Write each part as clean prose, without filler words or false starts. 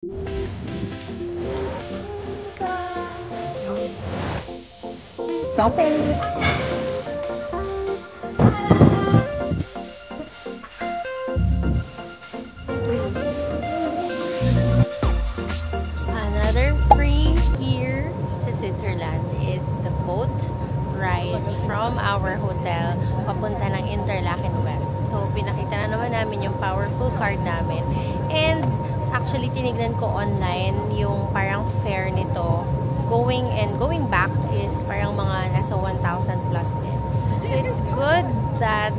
Another free here sa Switzerland is the boat ride from our hotel papunta ng Interlaken West. So, pinakita na naman namin yung powerful card namin. And, actually, tinignan ko online yung parang fare nito. Going and going back is parang mga nasa 1,000 plus din. So, it's good that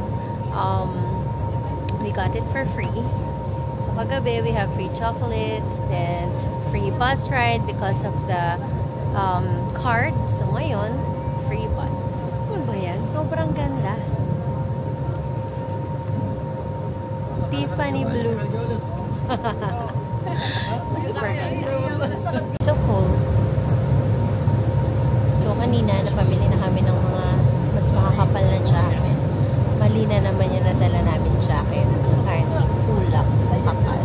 we got it for free. So, kagabi, we have free chocolates, then free bus ride because of the card. So, ngayon, free bus. Ano ba yan? Sobrang ganda. Tiffany blue. Super ganda. So cool. So, kanina, napamili na kami ng mga mas makakapal na jacket. Mali na naman yung nadala namin jacket. So, kahit kulak sa kapal.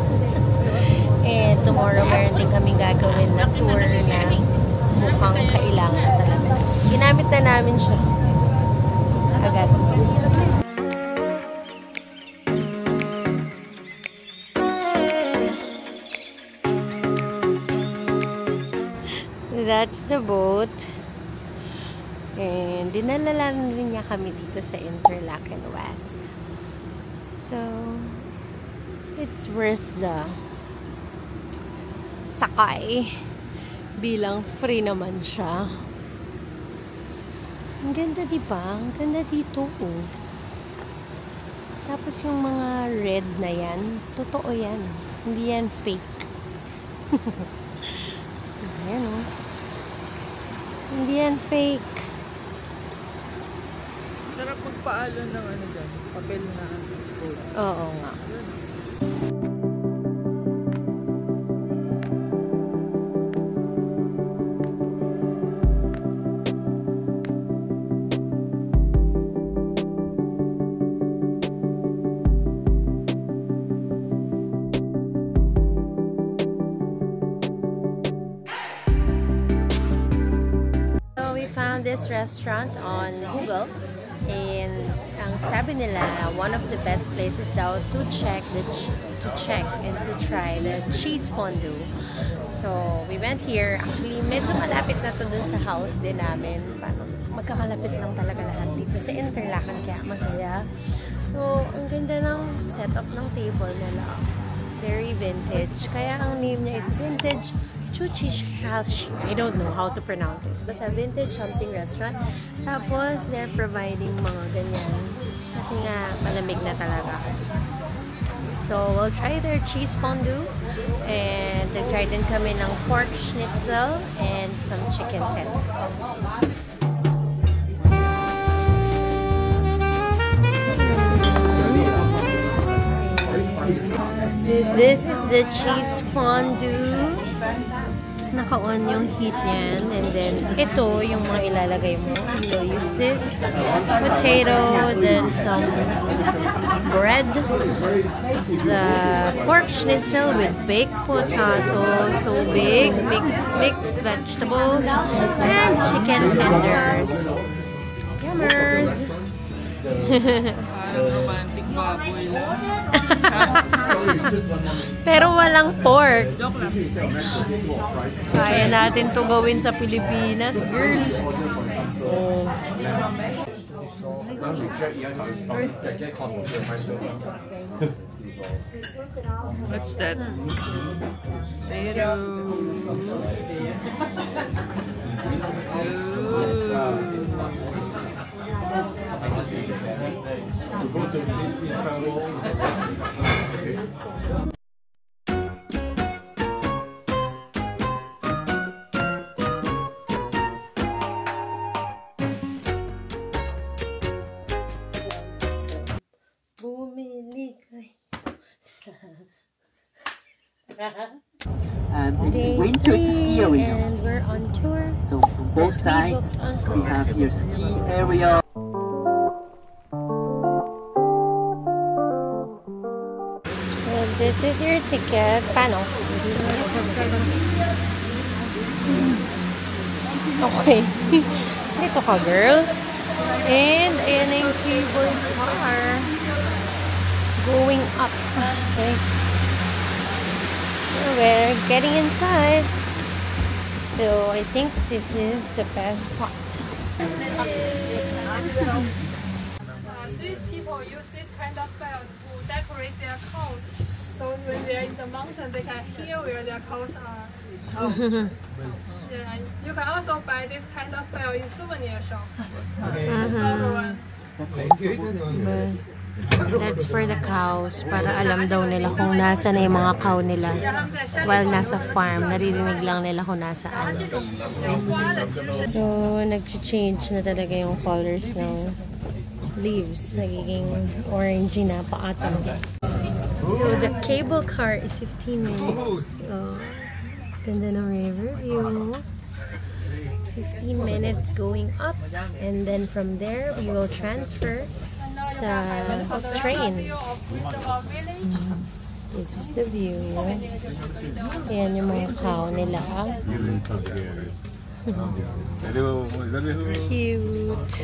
And tomorrow, meron din kaming gagawin na tour na mukhang kailangan talaga. Ginamit na namin siya. Agad. That's the boat. And dinala rin niya kami dito sa Interlaken West. So, it's worth the sakay. Bilang free naman siya. Ang ganda, diba? Ang ganda dito. Oh. Tapos yung mga red na yan, totoo yan. Hindi yan fake. Ayan, oh. Hindi yan fake. Sarap magpaalon ng ano dyan, papel na code. Oo nga. This restaurant on Google, and ang sabi nila one of the best places daw to check and to try the cheese fondue. So we went here. Actually, medyo malapit na to dun sa house din namin. Paano? Magkakalapit lang talaga lahat dito sa Interlaken, kaya masaya. So ang ganda ng setup ng table nila. Very vintage. Kaya ang name niya is Vintage Chuchichashi. I don't know how to pronounce it. Basta vintage something restaurant. Tapos, they're providing mga ganyan. Kasi nga, malamig na talaga. So, we'll try their cheese fondue. And nag-try din kami ng pork schnitzel and some chicken tenders. So, this is the cheese fondue. Naka-on yung heat niyan. And then, ito yung mga ilalagay mo. You'll use this. Potato, then some bread. The pork schnitzel with baked potato. So big. Mixed vegetables. And chicken tenders. Yummers! Romantic baboy lang. Pero walang pork. Kaya natin to gawin sa Pilipinas, girl. Oh. What's that? Pero... Bumili kayo sa... In winter, it's a ski area. And we're on tour. So on both sides, we have your ski area. And this is your ticket. Paano? Okay. Dito ka, girls. And, ayan na yung cable car. Going up. Okay. So, we're getting inside. So, I think this is the best part. Swiss people use this kind of bell to decorate their cows. So when they are in the mountain, they can hear where their cows are. Yeah, you can also buy this kind of bell in souvenir shop. That's for the cows. Para alam daw nila kung nasa na yung mga cow nila. While nasa farm, naririnig lang nila kung nasaan. So, nag-change na talaga yung colors ng leaves. Nagiging orangey na paatang. So, the cable car is 15 minutes. So, ganda ng riverview. 15 minutes going up. And then from there, we will transfer sa train. This is the view. Ayan yung mga cow nila. Cute.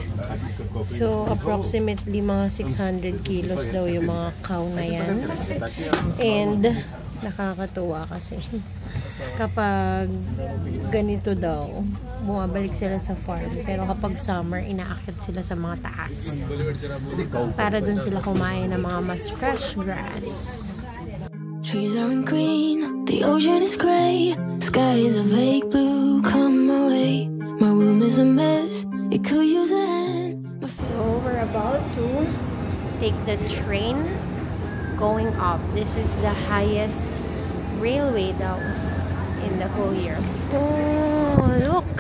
So, approximately mga 600 kilos daw yung mga cow na yan. And, nakakatuwa kasi kapag ganito daw, bumabalik sila sa farm. Pero kapag summer, inaakit sila sa mga taas. Para dun sila kumain ng mga mas fresh grass. Trees aren't green, the ocean is gray, sky is a vague blue, come my way. My room is a mess, it could use a hand. So we're about to take the train going up. This is the highest railway daw in the whole year. Oh, look!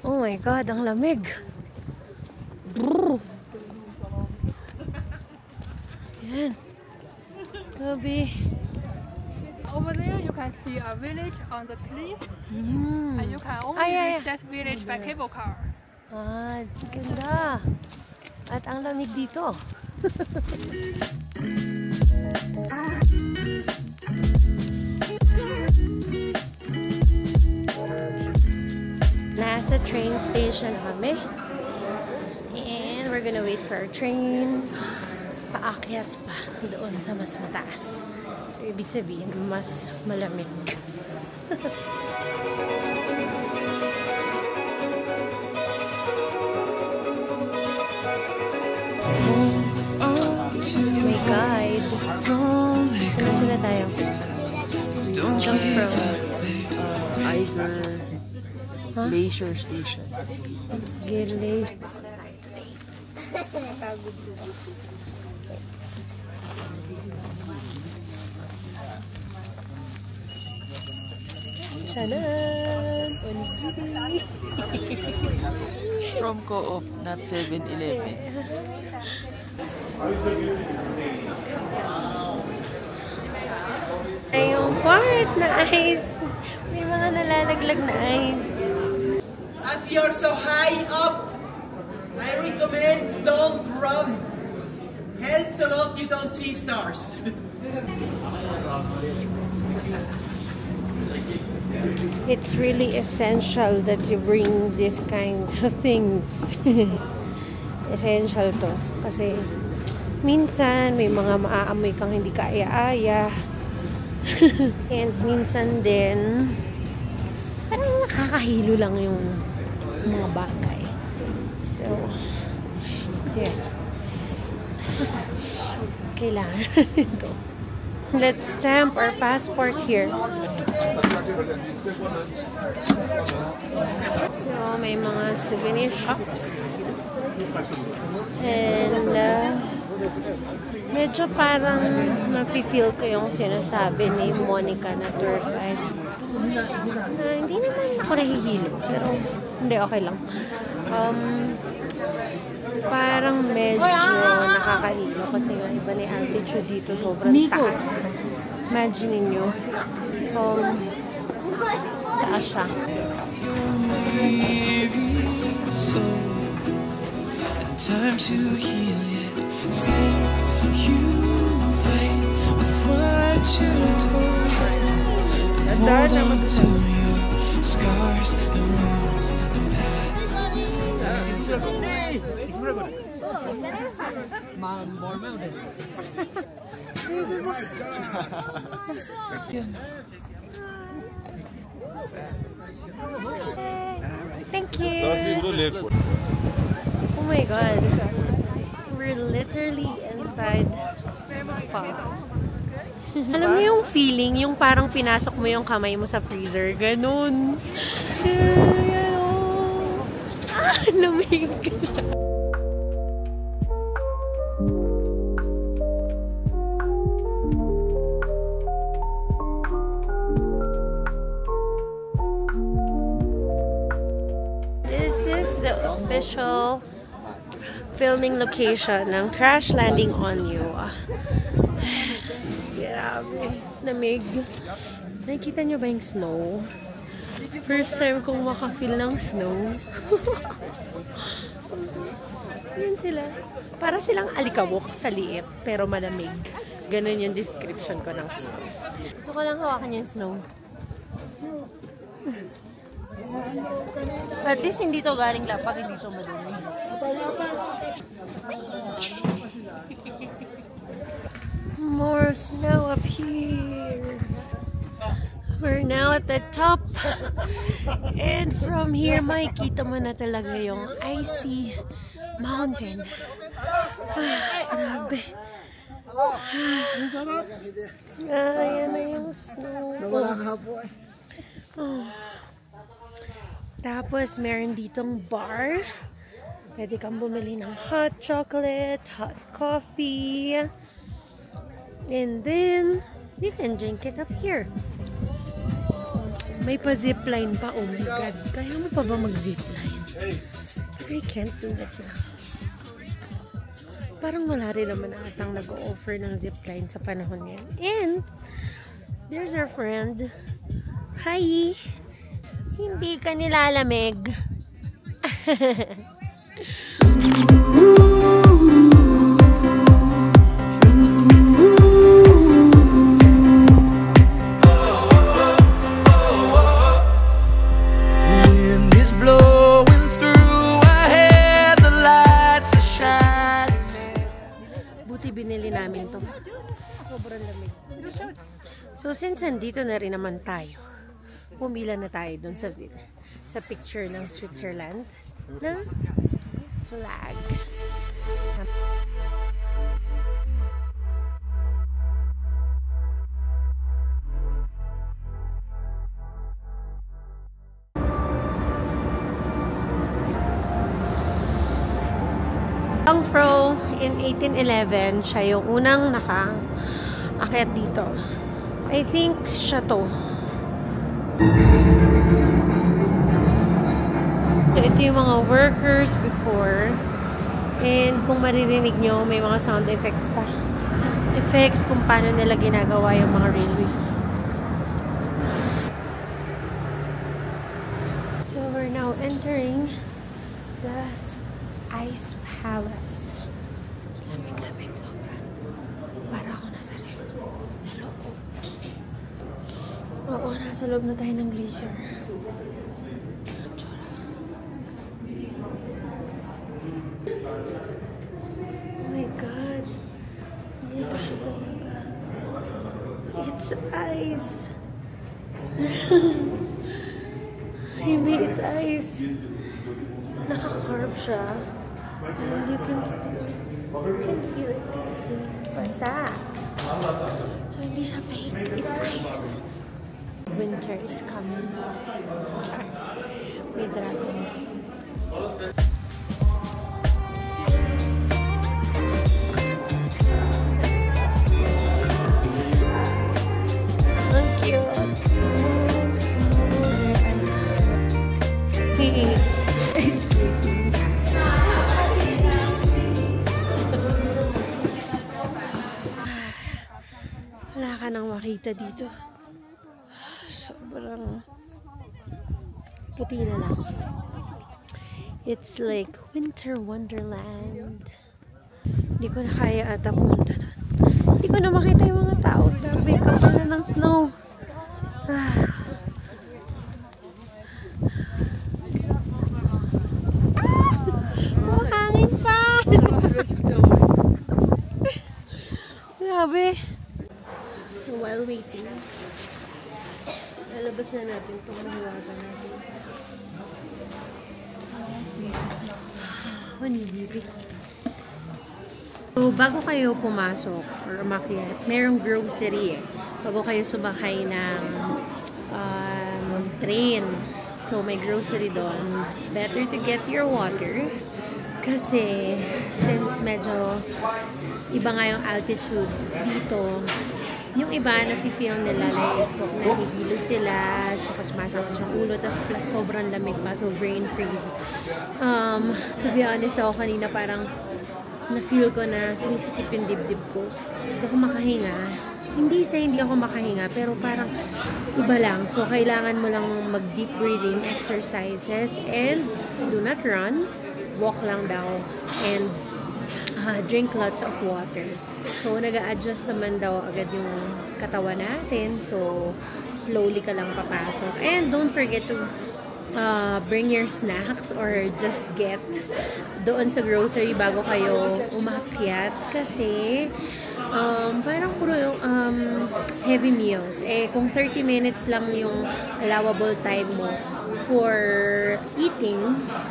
Oh my God, ang lamig! Brrr. Yan. Gabi. Over there, you can see a village on the cliff, and you can only reach that village by cable car. Ah, ganda. At ang lamig dito. Nasa train station kami. And we're gonna wait for our train. Paakyat pa doon sa mas mataas. So, ibig sabihin, mas malamig. May guide. Saan na tayo? Jump from Iser Glacier Station. Glacier. Shanan! Onigiri! From Co-op, not 7-Eleven. Ay, yung part na ice. May mga nalalaglag na ice. As we are so high up, I recommend don't run. Helps a lot you don't see stars. It's really essential that you bring this kind of things. Essential to. Kasi minsan may mga maaamoy kang hindi kaaya-aya. And minsan din parang nakakahilo lang yung mga bagay. So, yeah. Kailangan ito. Let's stamp our passport here. So, may mga souvenir shops. And, medyo parang mafe-feel ko yung sinasabi ni Monica na tour guide. Hindi naman ako nahihilo. Pero, hindi, okay lang. Parang medyo nakakahilo kasi nga iba na yung altitude dito, sobrang taas. Imagine ninyo, taas siya. Time to heal it. Say you fight with what you told. Hold on to your scars, the wounds, the past. Thank you. Oh my god. We're literally inside fog. Alam mo yung feeling, yung parang pinasok mo yung kamay mo sa freezer. Ganun. Lamig. This is the official filming location ng Crash Landing on You. Grabe. Lamig. Nakikita nyo ba yung snow? First time kong makafeel ng snow. Yan sila. Para silang alikabok sa liit, pero malamig. Ganun yung description ko ng snow. Gusto ko lang hawakan yung snow. At least hindi to galing lapag, hindi to madumi. More snow up here. We're now at the top. And from here, makikita mo na talaga yung icy mountain. Grabe. Ayan na yung snow. Tapos, meron ditong bar. Pwede kang bumili ng hot chocolate, hot coffee. And then, you can drink it up here. May pa-zipline pa. Oh my God. Kaya mo pa ba mag-zipline? I can't do it now. Parang wala rin naman atang nag-o-offer ng zipline sa panahon yan. And, there's our friend. Hi! Hindi ka nilalamig. Buti binili namin to. Sobrang lamig. So, since nandito na rin naman tayo, pumila na tayo dun sa picture ng Switzerland na flag. Ang Fro in 1811, siya yung unang naka-akyat dito. I think siya to. Ito yung mga workers before. And kung maririnig nyo, may mga sound effects pa. Sound effects kung paano nila ginagawa yung mga railway. So we're now entering the Ice Palace. Lamig-lamig sobra. Para ako nasa loob. Oo, nasa loob na tayo ng glacier. Oh my God. Hindi siya talaga. It's ice. Maybe it's ice. Naka-carve siya. And you can feel it kasi basa. So, hindi siya fake. It's ice. Winter is coming. May dragon. Ang cute. Ice skating. Wala ka nang makita dito. Sobrang puti na lang. It's like winter wonderland. Hindi ko na kaya ata pumunta doon. Hindi ko na makita yung mga tao. Grabe, kapal na ng snow. while waiting, lalabas na natin itong mahiwaga natin. Onigiri. So, bago kayo pumasok or umakyat, merong grocery eh. Bago kayo sumakay ng train. So, may grocery doon. Better to get your water. Kasi, since medyo iba nga yung altitude dito, yung iba, nafe-feel nila like nahihilo sila, tsaka sumasakit yung ulo, tapos plus sobrang lamig pa, so brain freeze. To be honest ako kanina, parang na-feel ko na sumisikip yung dibdib ko. Hindi ako makahinga. Hindi ako makahinga, pero parang iba lang. So, kailangan mo lang mag-deep breathing exercises and do not run. Walk lang daw and drink lots of water. So, nag-a-adjust naman daw agad yung katawan natin. So, slowly ka lang papasok. And don't forget to bring your snacks or just get doon sa grocery bago kayo umakyat. Kasi, parang puro heavy meals. Eh, kung 30 minutes lang yung allowable time mo for eating,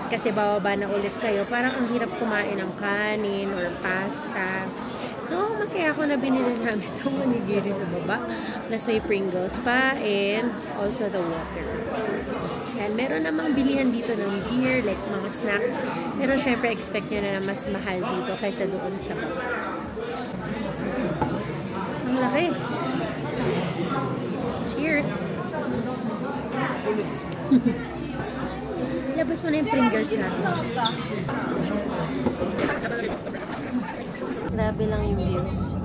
kasi bababa na ulit kayo, parang ang hirap kumain ng kanin or pasta. So, masaya ako na binili namin itong onigiri sa baba. Plus may Pringles pa and also the water. And meron namang bilihan dito ng beer, like mga snacks. Pero syempre, expect nyo na mas mahal dito kaysa doon sa baba. Ang laki. Cheers! Labas mo na yung Pringles natin. Grabe lang yung views.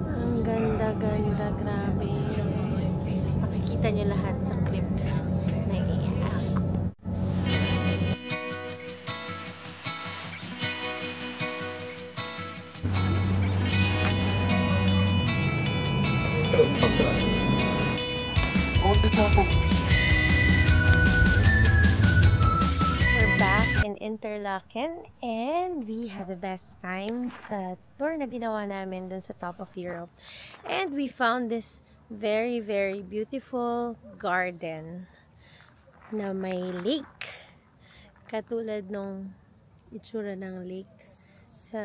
Ang ganda-ganda, grabe. Makikita nyo lahat sa clips. Naiiyak. We're back in Interlaken and we had the best time sa tour na ginawa namin dun sa top of Europe. And we found this very, very beautiful garden na may lake. Katulad nung itsura ng lake sa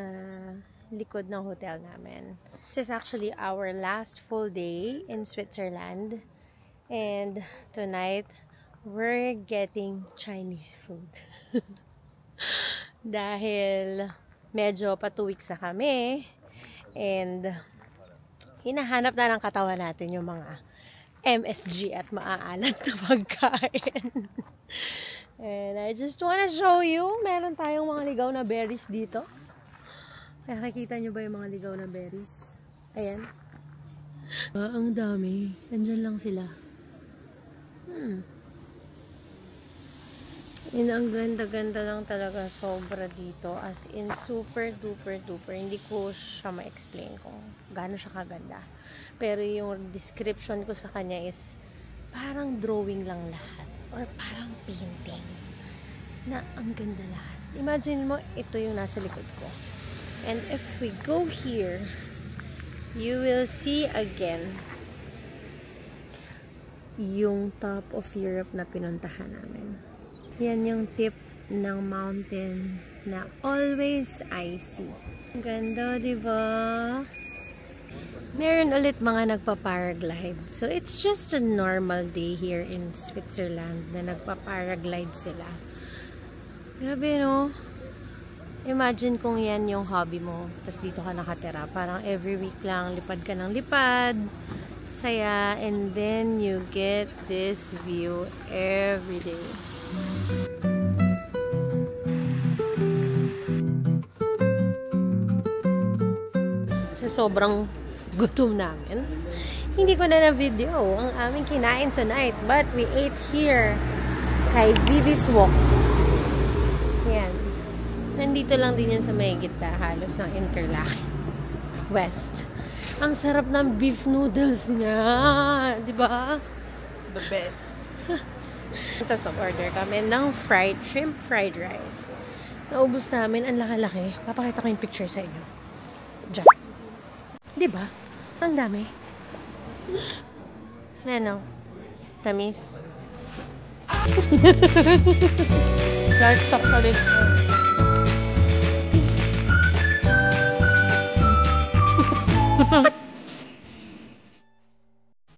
likod ng hotel namin. This is actually our last full day in Switzerland. And tonight, we're getting Chinese food. Dahil medyo pa 2 weeks na kami. And hinahanap na ng katawan natin yung mga MSG at maaalat na pagkain. And I just wanna show you, meron tayong mga ligaw na berries dito. Nakikita nyo ba yung mga ligaw na berries? Ayan. Ang dami. Andyan lang sila. And ang ganda-ganda lang talaga sobra dito. As in, super duper duper. Hindi ko siya ma-explain kung gaano siya kaganda. Pero yung description ko sa kanya is parang drawing lang lahat. Or parang painting. Na ang ganda lahat. Imagine mo, ito yung nasa likod ko. And if we go here, you will see again yung top of Europe na pinuntahan namin. Yan yung tip ng mountain na always icy. Ganda, diba? Meron ulit mga nagpa-paraglide. So, it's just a normal day here in Switzerland na nagpa-paraglide sila. Grabe, no? Imagine kung yan yung hobby mo, tapos dito ka nakatira. Parang every week lang, lipad ka ng lipad, saya, and then you get this view every day. Sa sobrang gutom namin, hindi ko na na-video ang aming kinain tonight, but we ate here kay Vivi's Wok. Yan. Nandito lang din yan sa may gitna, halos ng Interlaken West. Ang sarap ng beef noodles nga, di ba? The best. Tapos order kami ng fried shrimp fried rice. Naubos namin, ang laki-laki. Papakita ko yung picture sa inyo. Diyan. Di ba? Ang dami. Ano? Tamis. Livestock ulit.